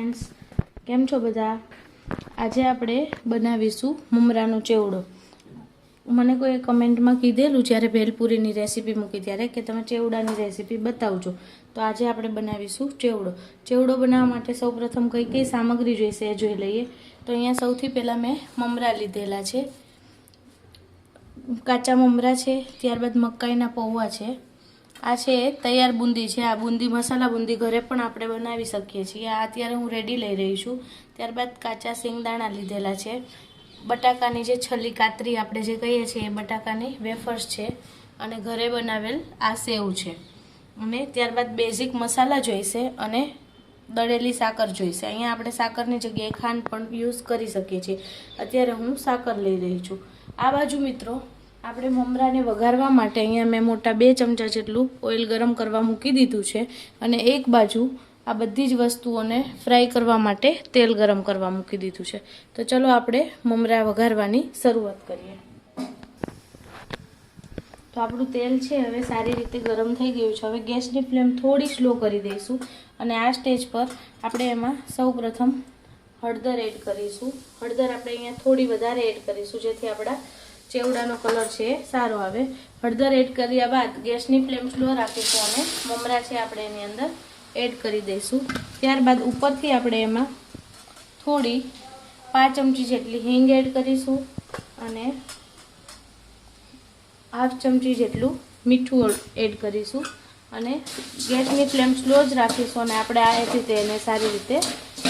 Friends, કેમ છો બધા? આજે આપણે બનાવીશું મમરાનો ચેવડો. મને કોઈ કમેન્ટમાં કીધેલું જ્યારે ભેલપુરીની રેસીપી મૂકી ત્યારે કે તમે ચેવડાની રેસીપી બતાવજો. તો આજે આપણે બનાવીશું ચેવડો. ચેવડો બનાવવા માટે સૌપ્રથમ કઈ કઈ સામગ્રી જોઈશે એ જોઈ લઈએ. તો અહીંયા સૌથી પહેલાં મેં મમરા લીધેલા છે, કાચા મમરા છે, ત્યારબાદ મકાઈના પૌવા છે, આ છે તૈયાર બુંદી છે. આ બુંદી મસાલા બુંદી ઘરે પણ આપણે બનાવી શકીએ છીએ. આ અત્યારે હું રેડી લઈ રહી છું. ત્યારબાદ કાચા સિંગદાણા લીધેલા છે, બટાકાની જે છલી કાતરી આપણે જે કહીએ છીએ એ બટાકાની વેફર્સ છે, અને ઘરે બનાવેલ આ સેવ છે. અને ત્યારબાદ બેઝિક મસાલા જોઈશે અને દળેલી સાકર જોઈશે. અહીંયા આપણે સાકરની જગ્યાએ ખાંડ પણ યુઝ કરી શકીએ છીએ. અત્યારે હું સાકર લઈ રહી છું. આ બાજુ મિત્રો આપણે મમરાને વઘારવા માટે અહીંયા મેં મોટા 2 ચમચા જેટલું ઓઇલ ગરમ કરવા મૂકી દીધું છે, અને એક બાજુ આ બધી જ વસ્તુઓને ફ્રાય કરવા માટે તેલ ગરમ કરવા મૂકી દીધું છે. તો ચલો આપણે મમરા વઘારવાની શરૂઆત કરીએ. તો આપણું તેલ છે હવે સારી રીતે ગરમ થઈ ગયું છે. હવે ગેસની ફ્લેમ થોડી સ્લો કરી દઈશું, અને આ સ્ટેજ પર આપણે એમાં સૌપ્રથમ હળદર એડ કરીશું. હળદર આપણે અહીંયા થોડી વધારે એડ કરીશું જેથી આપણા ચેવડાનો કલર છે સારો આવે. હળદર એડ કર્યા બાદ ગેસની ફ્લેમ સ્લો રાખીશું અને મમરા છે આપણે એની અંદર એડ કરી દઈશું. ત્યારબાદ ઉપરથી આપણે એમાં થોડી 5 ચમચી જેટલી હિંગ એડ કરીશું, અને 1/2 ચમચી જેટલું મીઠું એડ કરીશું, અને ગેસની ફ્લેમ સ્લો જ રાખીશું, અને આપણે આ રીતે એને સારી રીતે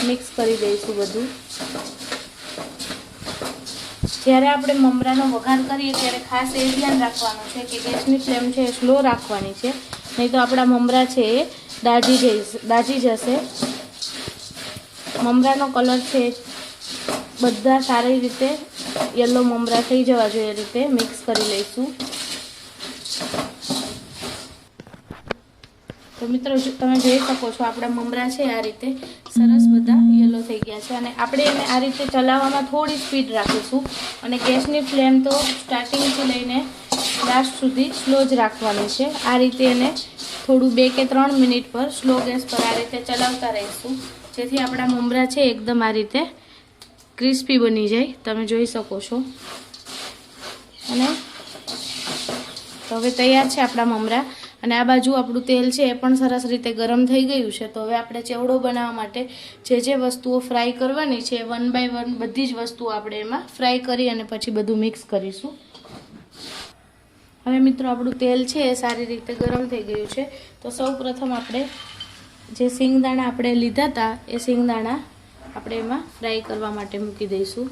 મિક્સ કરી દઈશું બધું. જ્યારે આપણે મમરાનો વઘાર કરીએ ત્યારે ખાસ એ ધ્યાન રાખવાનું છે કે ગેસની ફ્લેમ છે એ સ્લો રાખવાની છે, નહીં તો આપણા મમરા છે એ દાજી જશે. મમરાનો કલર છે બધા સારી રીતે યલો મમરા થઈ જવા જોઈએ, એ રીતે મિક્સ કરી લઈશું. તો મિત્રો તમે જોઈ શકો છો આપણા મમરા છે આ રીતે સરસ બધા યલો થઈ ગયા છે, અને આપણે એને આ રીતે ચલાવવામાં થોડી સ્પીડ રાખીશું, અને ગેસની ફ્લેમ તો સ્ટાર્ટિંગથી લઈને લાસ્ટ સુધી સ્લો જ રાખવાની છે. આ રીતે એને થોડું 2 કે 3 મિનિટ પર સ્લો ગેસ પર આ રીતે ચલાવતા રહીશું, જેથી આપણા મમરા છે એકદમ આ રીતે ક્રિસ્પી બની જાય. તમે જોઈ શકો છો. અને તો હવે તૈયાર છે આપણા મમરા, અને આ બાજુ આપણું તેલ છે એ પણ સરસ રીતે ગરમ થઈ ગયું છે. તો હવે આપણે ચેવડો બનાવવા માટે જે વસ્તુઓ ફ્રાય કરવાની છે 1 બાય 1 બધી જ વસ્તુઓ આપણે એમાં ફ્રાય કરી અને પછી બધું મિક્સ કરીશું. હવે મિત્રો આપણું તેલ છે એ સારી રીતે ગરમ થઈ ગયું છે. તો સૌ પ્રથમ આપણે જે સિંગદાણા આપણે લીધા હતા એ સિંગદાણા આપણે એમાં ફ્રાય કરવા માટે મૂકી દઈશું.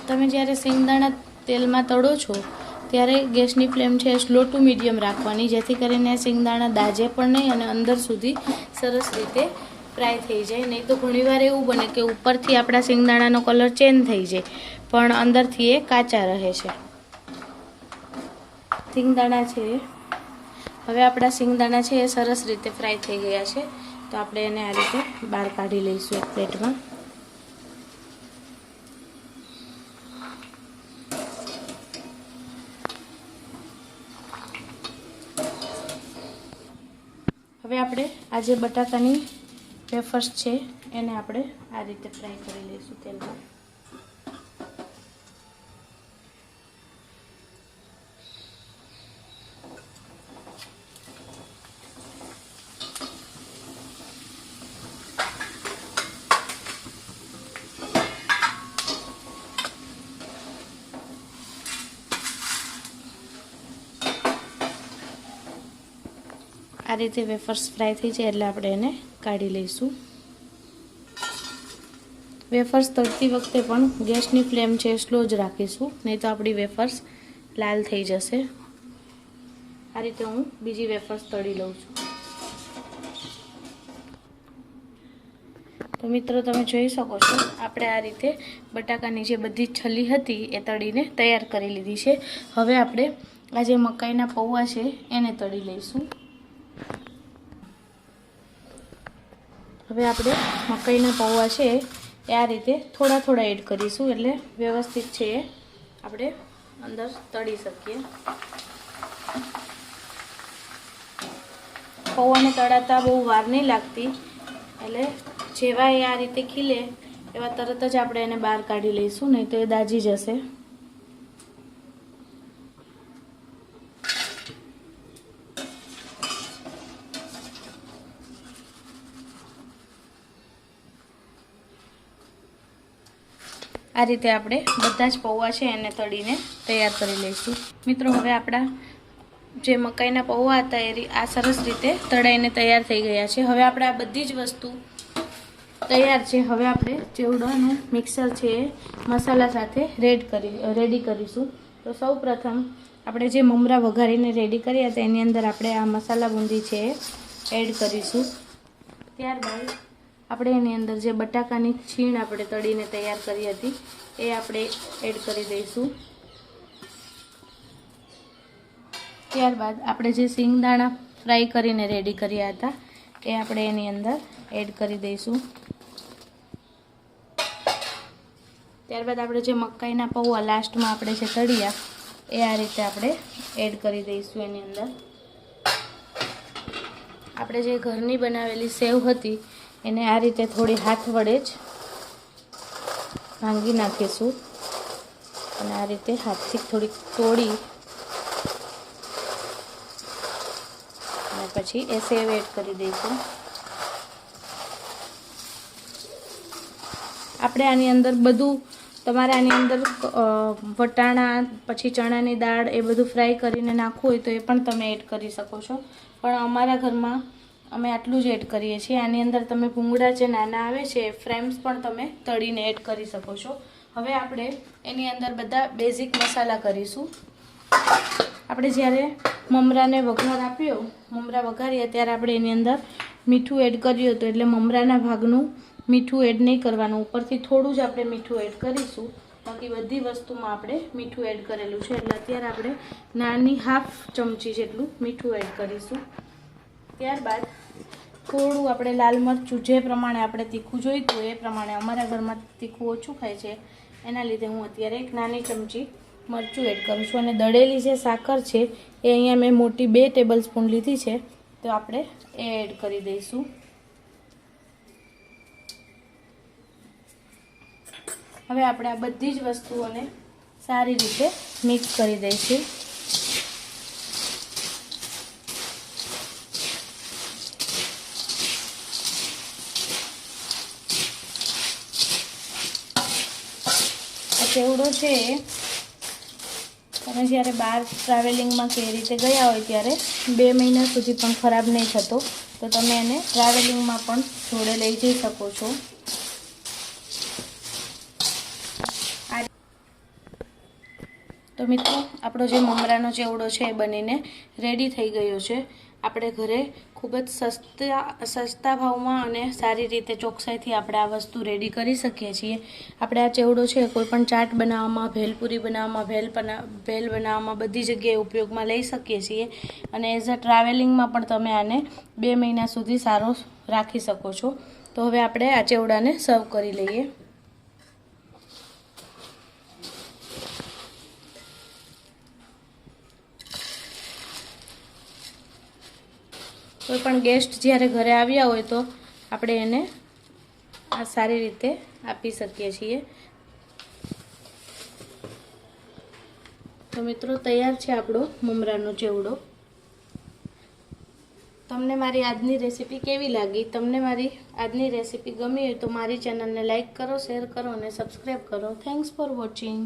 તમે જ્યારે સિંગદાણા તેલમાં તળો છો ત્યારે ગેસની ફ્લેમ છે સ્લો ટુ મીડિયમ રાખવાની, જેથી કરીને સિંગદાણા દાજે પણ નહીં અને અંદર સુધી સરસ રીતે ફ્રાય થઈ જાય. નહીં તો ઘણીવાર એવું બને કે ઉપરથી આપણા સિંગદાણાનો કલર ચેન્જ થઈ જાય પણ અંદરથી એ કાચા રહે છે. સિંગદાણા છે હવે આપણા સિંગદાણા છે એ સરસ રીતે ફ્રાય થઈ ગયા છે. તો આપણે એને આ રીતે બહાર કાઢી લઈશું એક પ્લેટમાં. હવે આપણે આ જે બટાકાની વેફર્સ છે એને આપણે આ રીતે ફ્રાય કરી લઈશું તેલમાં. આ રીતે વેફર્સ ફ્રાય થઈ જાય એટલે આપણે એને કાઢી લઈશું. વેફર્સ તળતી વખતે પણ ગેસની ફ્લેમ છે સ્લો જ રાખીશું, નહીં તો આપણી વેફર્સ લાલ થઈ જશે. આ રીતે હું બીજી વેફર્સ તળી લઉં છું. તો મિત્રો તમે જોઈ શકો છો આપણે આ રીતે બટાકાની જે બધી છલી હતી એ તળીને તૈયાર કરી લીધી છે. હવે આપણે આ જે મકાઈના પૌવા છે એને તળી લઈશું. હવે આપણે મકાઈના પૌવા છે એ આ રીતે થોડા થોડા એડ કરીશું, એટલે વ્યવસ્થિત છે એ આપણે અંદર તળી શકીએ. પૌવાને તળાતા બહુ વાર નહીં લાગતી, એટલે જેવા એ આ રીતે ખીલે એવા તરત જ આપણે એને બહાર કાઢી લઈશું, નહીં તો એ દાજી જશે. આ રીતે આપણે બધા જ પૌવા છે એને તળીને તૈયાર કરી લઈશું. મિત્રો હવે આપણા જે મકાઈના પૌવા હતા એ આ સરસ રીતે તળાઈને તૈયાર થઈ ગયા છે. હવે આપણે આ બધી જ વસ્તુ તૈયાર છે. હવે આપણે ચેવડાનું મિક્સર છે એ મસાલા સાથે રેડી કરીશું. તો સૌ પ્રથમ આપણે જે મમરા વઘારીને રેડી કર્યા હતા એની અંદર આપણે આ મસાલા બુંદી છે એ એડ કરીશું. ત્યારબાદ આપણે એની અંદર જે બટાકાની છીણ આપણે તળીને તૈયાર કરી હતી એ આપણે એડ કરી દઈશું. ત્યારબાદ આપણે જે સિંગદાણા ફ્રાય કરીને રેડી કર્યા હતા એ આપણે એની અંદર એડ કરી દઈશું. ત્યારબાદ આપણે જે મકાઈના પૌવા લાસ્ટમાં આપણે જે તળ્યા એ આ રીતે આપણે એડ કરી દઈશું એની અંદર. આપણે જે ઘરની બનાવેલી સેવ હતી એને આ રીતે થોડી હાથ વડે જ ભાંગી નાખીશું અને આ રીતે હાથથી થોડીક તોડી અને પછી એ સેવ એડ કરી દઈશું. આપણે આની અંદર બધું તમારે આની અંદર વટાણા પછી ચણાની દાળ એ બધું ફ્રાય કરીને નાખવું હોય તો એ પણ તમે એડ કરી શકો છો, પણ અમારા ઘરમાં અમે આટલું જ એડ કરીએ છીએ. આની અંદર તમે ભૂંગળા જે નાના આવે છે ફ્રેમ્સ પણ તમે તળીને એડ કરી શકો છો. હવે આપણે એની અંદર બધા બેઝિક મસાલા કરીશું. આપણે જ્યારે મમરાને વઘાર આપ્યો, મમરા વઘારીએ ત્યારે આપણે એની અંદર મીઠું એડ કર્યું હતું, એટલે મમરાના ભાગનું મીઠું એડ નહીં કરવાનું, ઉપરથી થોડું જ આપણે મીઠું એડ કરીશું. બાકી બધી વસ્તુમાં આપણે મીઠું એડ કરેલું છે, એટલે અત્યારે આપણે નાની હાફ ચમચી જેટલું મીઠું એડ કરીશું. ત્યારબાદ થોડું આપણે લાલ મરચું જે પ્રમાણે આપણે તીખું જોઈતું એ પ્રમાણે, અમારા ઘરમાં તીખું ઓછું ખાય છે એના લીધે હું અત્યારે એક નાની ચમચી મરચું એડ કરું છું. અને દળેલી જે સાકર છે એ અહીંયા મેં મોટી 2 ટેબલ સ્પૂન લીધી છે, તો આપણે એ એડ કરી દઈશું. હવે આપણે આ બધી જ વસ્તુઓને સારી રીતે મિક્સ કરી દઈશું. ચેવડો છે તમે જ્યારે બહાર ટ્રાવેલિંગમાં કે રીતે ગયા હોય ત્યારે 2 મહિના સુધી પણ ખરાબ નહીં થતો, તો તમે એને ટ્રાવેલિંગમાં પણ જોડે લઈ જઈ શકો છો. તો મિત્રો આપણો જે મમરાનો ચેવડો છે એ બનીને રેડી થઈ ગયો છે. આપણે ઘરે ખૂબ જ સસ્તા ભાવમાં અને સારી રીતે ચોકસાઈથી આપણે આ વસ્તુ રેડી કરી શકીએ છીએ. આપણે આ ચેવડો છે કોઈ પણ ચાટ બનાવવામાં, ભેલપુરી બનાવવામાં, ભેલ બનાવવામાં બધી જગ્યાએ ઉપયોગમાં લઈ શકીએ છીએ. અને એઝ અ ટ્રાવેલિંગમાં પણ તમે આને 2 મહિના સુધી સારો રાખી શકો છો. તો હવે આપણે આ ચેવડાને સર્વ કરી લઈએ. કોઈ પણ ગેસ્ટ જ્યારે ઘરે આવ્યા હોય તો આપણે એને આ સારી રીતે આપી શકીએ છીએ. તો મિત્રો તૈયાર છે આપણો મમરાનો ચેવડો. તમને મારી આજની રેસીપી કેવી લાગી? તમને મારી આજની રેસીપી ગમી હોય તો મારી ચેનલને લાઈક કરો, શેર કરો અને સબસ્ક્રાઈબ કરો. Thanks for watching.